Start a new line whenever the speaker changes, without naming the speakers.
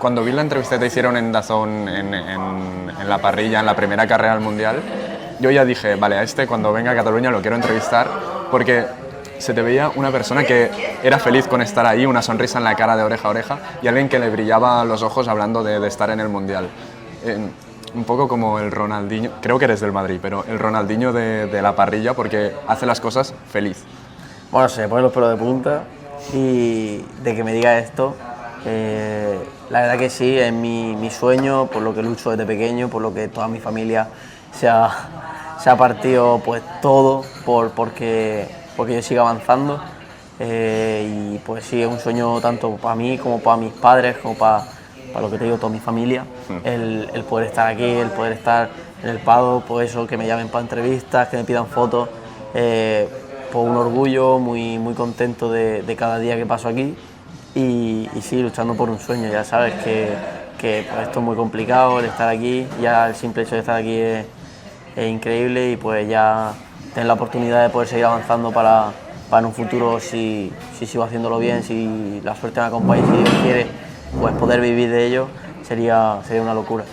Cuando vi la entrevista que te hicieron en DAZN, en la parrilla, en la primera carrera del Mundial, yo ya dije, vale, a este cuando venga a Cataluña lo quiero entrevistar, porque se te veía una persona que era feliz con estar ahí, una sonrisa en la cara de oreja a oreja, y alguien que le brillaba los ojos hablando de estar en el Mundial. Un poco como el Ronaldinho, creo que eres del Madrid, pero el Ronaldinho de la parrilla, porque hace las cosas feliz.
Bueno, se me ponen los pelos de punta y de que me diga esto, la verdad que sí, es mi sueño, por lo que lucho desde pequeño, por lo que toda mi familia se ha partido pues todo porque yo siga avanzando, y pues sí, es un sueño tanto para mí como para mis padres, como para lo que te digo, toda mi familia, el poder estar aquí, el poder estar en el Pado, pues eso, que me llamen para entrevistas, que me pidan fotos, pues un orgullo, muy contento de cada día que paso aquí y sí, luchando por un sueño. Ya sabes que pues, esto es muy complicado, el estar aquí, ya el simple hecho de estar aquí es increíble, y pues ya tener la oportunidad de poder seguir avanzando para en un futuro, si sigo haciéndolo bien, si la suerte me acompaña y si Dios quiere, pues poder vivir de ello sería una locura.